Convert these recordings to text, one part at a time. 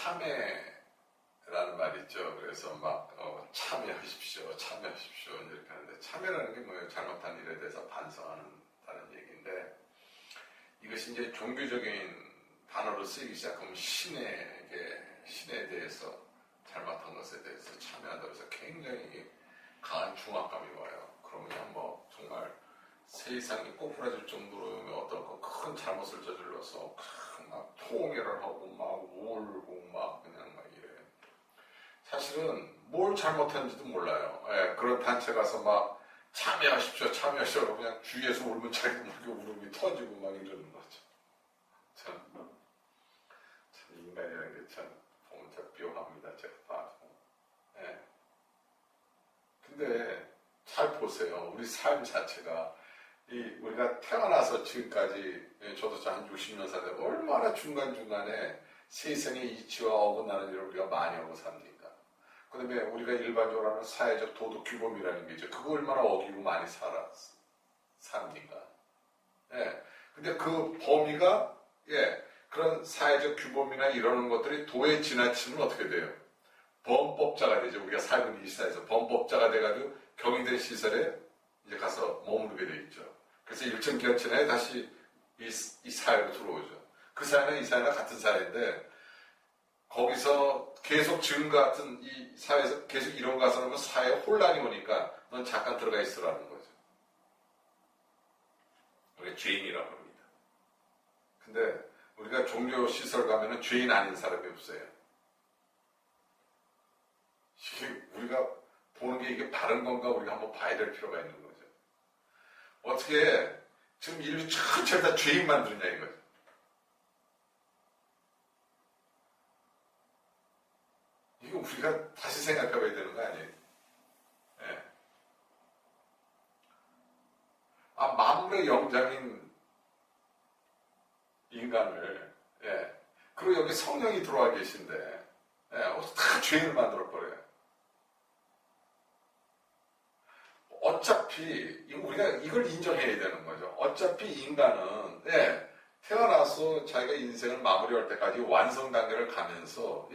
참회라는 말이 있죠. 그래서 막 참여하십시오, 참여하십시오 이렇게 하는데 참여라는 게 뭐예요? 잘못한 일에 대해서 반성하는다는 얘기인데 이것이 이제 종교적인 단어로 쓰이기 시작하면 신에 대해서 잘못한 것에 대해서 참여한다고 해서 굉장히 강한 중압감이 와요. 그러면 뭐 정말 세상이 꼬꾸라질 정도로 어떤 큰 잘못을 저질러서 막 통회를 하고 막 울고 막 그냥 막 이래. 사실은 뭘 잘못했는지도 몰라요. 예, 그런 단체 가서 막 참여하십시오, 참여하십시오. 그냥 주위에서 울면 자기도 모르게 울음이 터지고 막 이러는 거죠. 참 인간이라는 게 참 보면 참 묘합니다. 제가 봐도. 예. 근데 잘 보세요. 우리 삶 자체가 우리가 태어나서 지금까지 저도 한 60년 살다 얼마나 중간중간에 세상의 이치와 어긋나는 일을 우리가 많이 하고 삽니까? 그 다음에 우리가 일반적으로 하는 사회적 도덕 규범이라는 게 있죠. 그거 얼마나 어기고 많이 삽니까? 예. 근데 그 범위가, 그런 사회적 규범이나 이러는 것들이 도에 지나치면 어떻게 돼요? 범법자가 되죠. 우리가 살고 있는 이 사회에서 범법자가 돼가지고 경희대 시설에 이제 가서 머무르게 돼 있죠. 그래서 일정 기간 지나야 다시 이 사회로 들어오죠. 그 사회는 이 사회나 같은 사회인데 거기서 계속 지금 같은 이 사회에서 계속 이런 가서 하면 사회에 혼란이 오니까 넌 잠깐 들어가 있으라는 거죠. 우리가 죄인이라고 합니다. 근데 우리가 종교시설 가면은 죄인 아닌 사람이 없어요. 이게 우리가 보는 게 이게 바른 건가 우리가 한번 봐야 될 필요가 있는 거죠. 어떻게 지금 인류 전체를 다 죄인 만드느냐 이거죠. 이거 우리가 다시 생각해봐야 되는 거 아니에요? 예. 만물의 영장인 인간을, 그리고 여기 성령이 들어와 계신데, 다 죄인을 만들어버려요. 어차피 우리가 이걸 인정해야 되는 거죠. 어차피 인간은 태어나서 자기가 인생을 마무리할 때까지 완성 단계를 가면서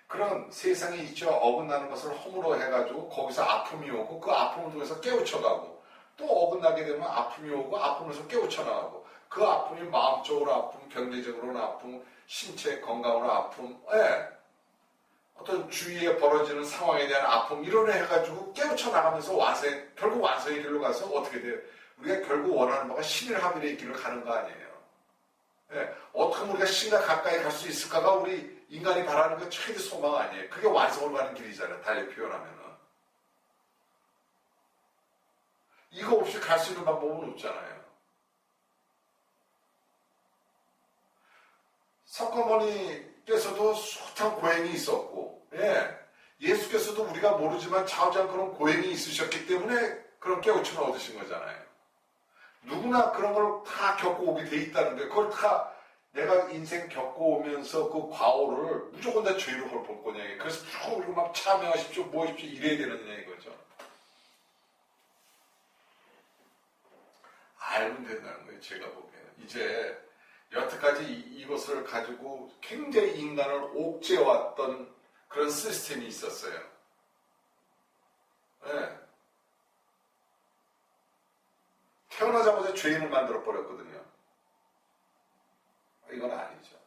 그런 세상에 있죠. 어긋나는 것을 허물어 해가지고 거기서 아픔이 오고 그 아픔을 통해서 깨우쳐가고 또 어긋나게 되면 아픔이 오고 아픔에서 깨우쳐나가고 그 아픔이 마음적으로 아픔, 경제적으로는 아픔, 신체 건강으로 아픔, 어떤 주위에 벌어지는 상황에 대한 아픔 이런 애 해가지고 깨우쳐 나가면서 결국 완성의 길로 가서 어떻게 돼요? 우리가 결국 원하는 바가 신의 합일의 길을 가는 거 아니에요. 어떻게 하면 우리가 신과 가까이 갈 수 있을까가 우리 인간이 바라는 그 최대 소망 아니에요. 그게 완성으로 가는 길이잖아요. 달리 표현하면은. 이거 없이 갈 수 있는 방법은 없잖아요. 석가모니께서도 숱한 고행이 있었고, 예수께서도 우리가 모르지만 좌우장 그런 고행이 있으셨기 때문에 그런 깨우침을 얻으신 거잖아요. 누구나 그런 걸 다 겪어오게 돼 있다는 거예요. 그걸 다 내가 인생 겪어오면서 그 과오를 무조건 다 죄로 볼 거냐. 그래서 무조건 우리가 막 참여하십시오, 뭐 하십시오, 이래야 되느냐 이거죠. 알면 된다는 거예요. 제가 보기에는. 이제 여태까지 이것을 가지고 굉장히 인간을 옥죄해왔던 그런 시스템이 있었어요. 태어나자마자 죄인을 만들어버렸거든요. 이건 아니죠.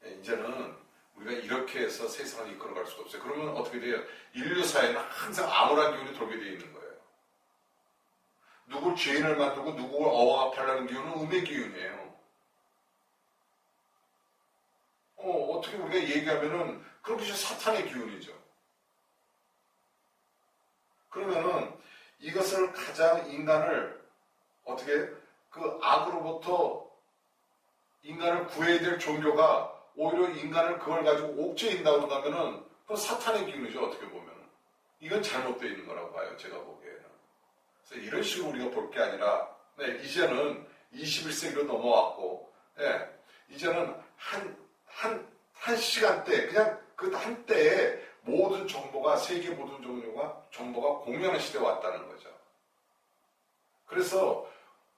이제는 우리가 이렇게 해서 세상을 이끌어갈 수가 없어요. 그러면 어떻게 돼요? 인류 사회는 항상 암울한 기운이 돌게 되어 있는 거예요. 누굴 죄인을 만들고 누구를 억압하려는 기운은 음의 기운이에요. 어떻게 우리가 얘기하면은 그런 것이 사탄의 기운이죠. 그러면은 이것을 가장 인간을 어떻게 그 악으로부터 인간을 구해야 될 종교가 오히려 인간을 그걸 가지고 옥죄인다고 하면은 그건 사탄의 기운이죠. 어떻게 보면 이건 잘못되어 있는 거라고 봐요. 제가 보기에는. 그래서 이런 식으로 우리가 볼 게 아니라 이제는 21세기로 넘어왔고 이제는 한 시간대 그냥 그 한때에 모든 정보가 세계 모든 정보가 공유하는 시대에 왔다는 거죠. 그래서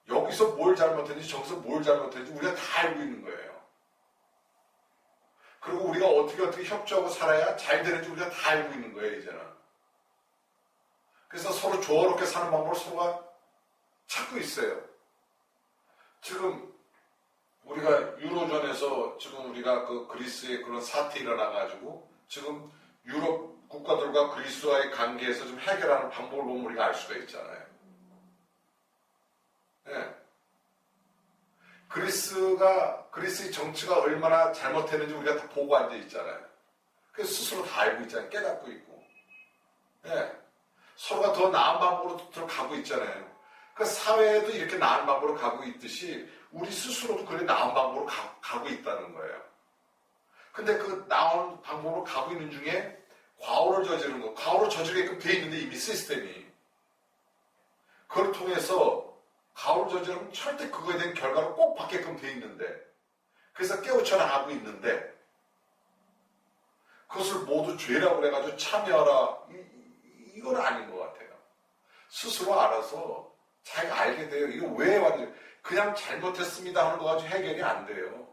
여기서 뭘 잘못했는지 저기서 뭘 잘못했는지 우리가 다 알고 있는 거예요. 그리고 우리가 어떻게 협조하고 살아야 잘 되는지 우리가 다 알고 있는 거예요, 이제는. 그래서 서로 조화롭게 사는 방법을 서로가 찾고 있어요. 지금 우리가 유로존에서 지금 우리가 그 그리스의 그런 사태 일어나가지고 지금 유럽 국가들과 그리스와의 관계에서 좀 해결하는 방법을 보면 우리가 알 수가 있잖아요. 네. 그리스의 정치가 얼마나 잘못했는지 우리가 다 보고 앉아 있잖아요. 그래서 스스로 다 알고 있잖아요. 깨닫고 있고. 네. 서로가 더 나은 방법으로 들어가고 있잖아요. 그러니까 사회에도 이렇게 나은 방법으로 가고 있듯이 우리 스스로도 그래 나은 방법으로 가고 있다는 거예요. 근데 그 나은 방법으로 가고 있는 중에 과오를 저지르는 거, 과오를 저지르게끔 돼 있는데 이미 시스템이. 그걸 통해서 과오를 저지르면 절대 그거에 대한 결과를 꼭 받게끔 돼 있는데, 그래서 깨우쳐 나가고 있는데, 그것을 모두 죄라고 해가지고 참여하라. 이건 아닌 것 같아요. 스스로 알아서 자기가 알게 돼요. 이거 왜 완전 그냥 잘못했습니다 하는 거 가지고 해결이 안 돼요.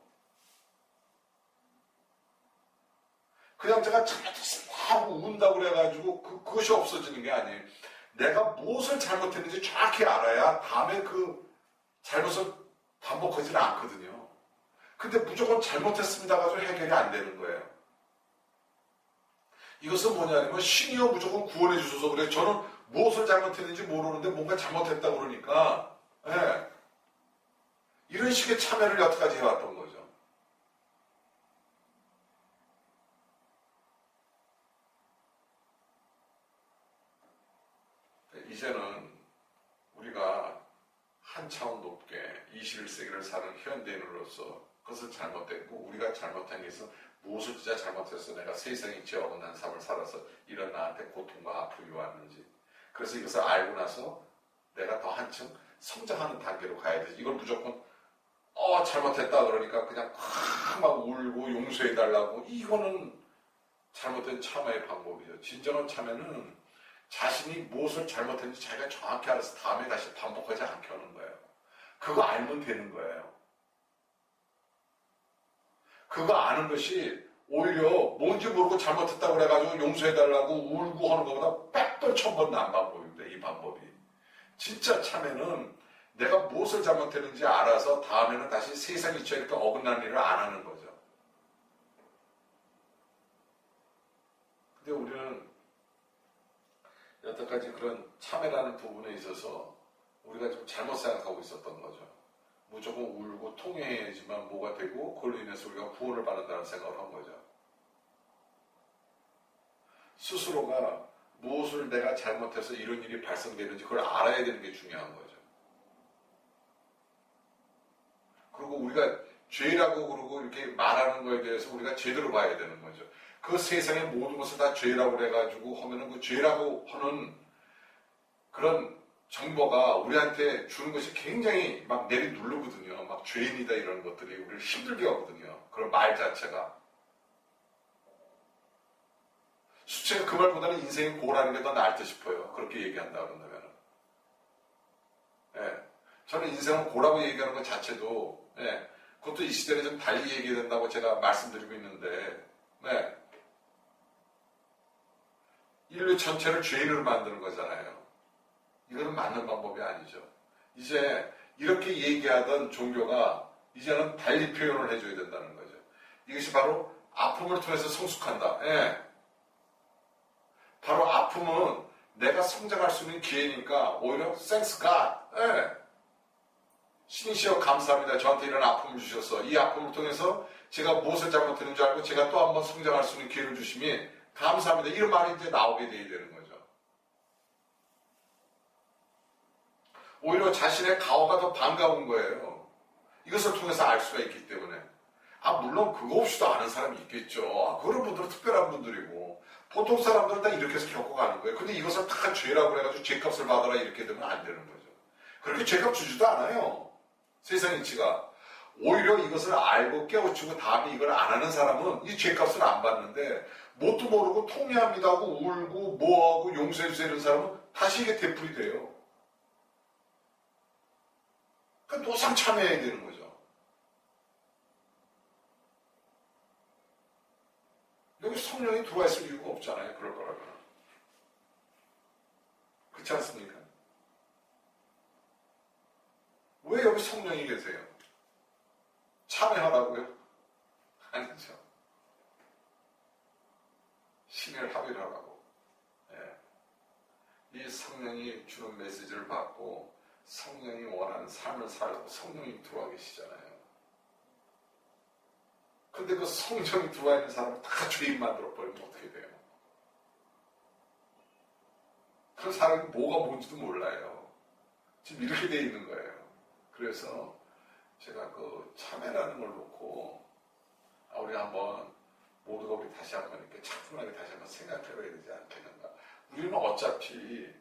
그냥 제가 잘못했습니다 하고 운다고 그래가지고 그것이 없어지는 게 아니에요. 내가 무엇을 잘못했는지 정확히 알아야 다음에 그 잘못을 반복하지는 않거든요. 근데 무조건 잘못했습니다 가지고 해결이 안 되는 거예요. 이것은 뭐냐면 신이여 무조건 구원해 주셔서 그래요. 저는 무엇을 잘못했는지 모르는데 뭔가 잘못했다 그러니까 예. 이런 식의 참여를 여태까지 해왔던 거죠. 이제는 우리가 한 차원 높게 21세기를 사는 현대인으로서 그것을 잘못했고 우리가 잘못한 게 있어 무엇을 진짜 잘못해서 내가 세상에 죄 어긋난 삶을 살아서 이런 나한테 고통과 아픔이 왔는지 그래서 이것을 알고 나서 내가 더 한층 성장하는 단계로 가야 되지. 이걸 무조건 잘못했다 그러니까 그냥 막 울고 용서해달라고 이거는 잘못된 참여의 방법이죠. 진정한 참여는 자신이 무엇을 잘못했는지 자기가 정확히 알아서 다음에 다시 반복하지 않게 하는 거예요. 그거 알면 되는 거예요. 그거 아는 것이 오히려 뭔지 모르고 잘못했다고 그래가지고 용서해달라고 울고 하는 것보다 100번 1000번 나은 방법입니다. 이 방법이. 진짜 참여는 내가 무엇을 잘못했는지 알아서 다음에는 다시 세상이 이렇게 어긋난 일을 안 하는 거죠. 근데 우리는 여태까지 그런 참회라는 부분에 있어서 우리가 좀 잘못 생각하고 있었던 거죠. 무조건 울고 통해야지만 뭐가 되고 그걸로 인해서 우리가 구원을 받는다는 생각을 한 거죠. 스스로가 무엇을 내가 잘못해서 이런 일이 발생되는지 그걸 알아야 되는 게 중요한 거죠. 그리고 우리가 죄라고 그러고 이렇게 말하는 거에 대해서 우리가 제대로 봐야 되는 거죠. 그 세상의 모든 것을 다 죄라고 해가지고 하면은 그 죄라고 하는 그런 정보가 우리한테 주는 것이 굉장히 막 내리 누르거든요. 막 죄인이다 이런 것들이 우리를 힘들게 하거든요. 그런 말 자체가. 수채가 그 말보다는 인생이 고라는 게 더 나을 듯 싶어요. 그렇게 얘기한다 그런다면. 예. 저는 인생은 고라고 얘기하는 것 자체도, 예. 그것도 이 시대에 좀 달리 얘기해야 된다고 제가 말씀드리고 있는데, 네. 인류 전체를 죄인으로 만드는 거잖아요. 이거는 맞는 방법이 아니죠. 이제 이렇게 얘기하던 종교가 이제는 달리 표현을 해줘야 된다는 거죠. 이것이 바로 아픔을 통해서 성숙한다. 예. 바로 아픔은 내가 성장할 수 있는 기회니까 오히려 thanks God. 예. 신이시여 감사합니다. 저한테 이런 아픔을 주셔서 이 아픔을 통해서 제가 무엇을 잘못했는지 알고 제가 또 한번 성장할 수 있는 기회를 주시니 감사합니다. 이런 말이 이제 나오게 돼야 되는 거죠. 오히려 자신의 가오가 더 반가운 거예요. 이것을 통해서 알 수가 있기 때문에. 물론 그거 없이도 아는 사람이 있겠죠. 그런 분들은 특별한 분들이고 보통 사람들은 다 이렇게 해서 겪어가는 거예요. 근데 이것을 다 죄라고 해가지고 죄값을 받아라 이렇게 되면 안 되는 거죠. 그렇게 죄값 주지도 않아요. 세상 이치가. 오히려 이것을 알고 깨우치고 다음에 이걸 안 하는 사람은 이 죄값을 안 받는데 뭣도 모르고 통회합니다 하고 울고 뭐하고 용서해주세요 이런 사람은 다시 이게 되풀이 돼요. 그러니까 노상 참여해야 되는 거죠. 여기 성령이 들어와 있을 이유가 없잖아요. 그럴 거라면. 그렇지 않습니까? 왜 여기 성령이 계세요? 참여하라고요? 아니죠. 신을 합의하라고. 예. 이 성령이 주는 메시지를 받고 성령이 원하는 삶을 살라고 성령이 들어와 계시잖아요. 근데 그 성령이 들어와 있는 사람을 다 죄인 만들어 버리면 어떻게 돼요? 그 사람이 뭐가 뭔지도 몰라요. 지금 이렇게 돼 있는 거예요. 그래서 제가 그 참회라는 걸 놓고 우리 한번 모두가 우리 다시 한번 이렇게 차분하게 다시 한번 생각해봐야 되지 않겠는가. 우리는 어차피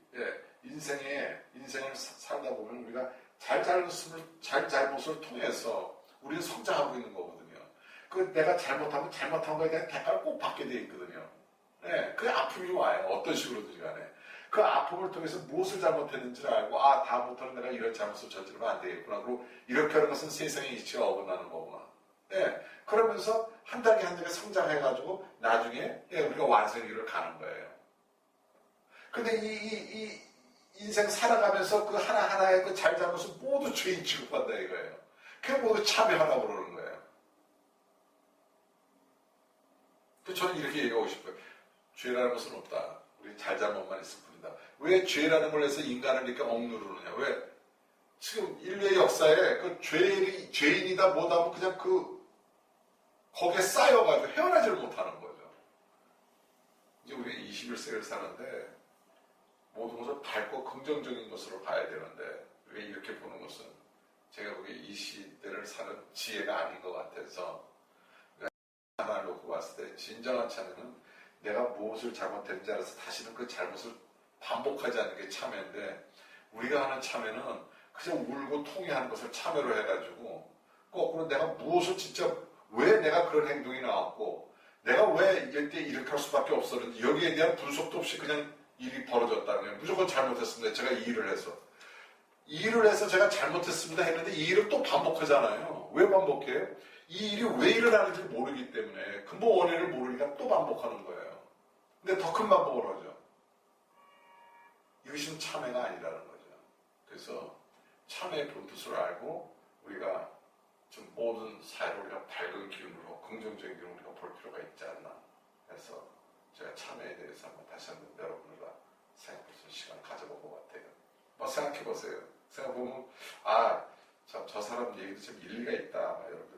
인생을 살다 보면 우리가 잘못을 통해서 우리는 성장하고 있는 거거든요. 그 내가 잘못하면 잘못한 거에 대한 대가를 꼭 받게 돼 있거든요. 네, 그 아픔이 와요. 어떤 식으로든지 간에. 그 아픔을 통해서 무엇을 잘못했는지를 알고 다음부터는 내가 이런 잘못을 저지르면 안 되겠구나. 그리고 이렇게 하는 것은 세상의 이치가 어긋나는 거구나. 네, 그러면서 한 단계 한 단계 성장해가지고 나중에 우리가 완성의 길을 가는 거예요. 근데 이 인생 살아가면서 그 하나하나의 그 잘잘못을 모두 죄인 취급한다 이거예요. 그게 모두 참여하라고 그러는 거예요. 저는 이렇게 얘기하고 싶어요. 죄라는 것은 없다. 우리 잘잘못만 있을 뿐이다. 왜 죄라는 걸 해서 인간을 이렇게 억누르느냐. 왜? 지금 인류의 역사에 그 죄인이다 뭐다 하면 그냥 거기에 쌓여가지고 헤어나지를 못하는 거죠. 이제 우리가 21세기를 사는데 모든 것을 밝고 긍정적인 것으로 봐야 되는데 왜 이렇게 보는 것은 제가 보기에 이 시대를 사는 지혜가 아닌 것 같아서 하나를 놓고 봤을 때 진정한 참여는 내가 무엇을 잘못했는지 알아서 다시는 그 잘못을 반복하지 않는 게 참여인데 우리가 하는 참여는 그냥 울고 통회하는 것을 참여로 해가지고 거꾸로 내가 무엇을 진짜 왜 내가 그런 행동이 나왔고 내가 왜 이때 이렇게 할 수밖에 없었는지 여기에 대한 분석도 없이 그냥 일이 벌어졌다는 거예요. 무조건 잘못했습니다. 제가 이 일을 해서 제가 잘못했습니다 했는데 이 일을 또 반복하잖아요. 왜 반복해요? 이 일이 왜 일어나는지 모르기 때문에 근본 원인을 모르니까 또 반복하는 거예요. 근데 더 큰 반복을 하죠. 이것은 참회가 아니라는 거죠. 그래서 참회의 본뜻을 알고 우리가 좀 모든 사회를 우리가 밝은 기운으로 긍정적인 기운으로 우리가 볼 필요가 있지 않나 해서 제가 참회에 대해서 다시 한번 여러분과 생각해볼 시간 가져본 것 같아요. 생각해보세요. 생각해보면 저 사람 얘기도 좀 일리가 있다 여러분.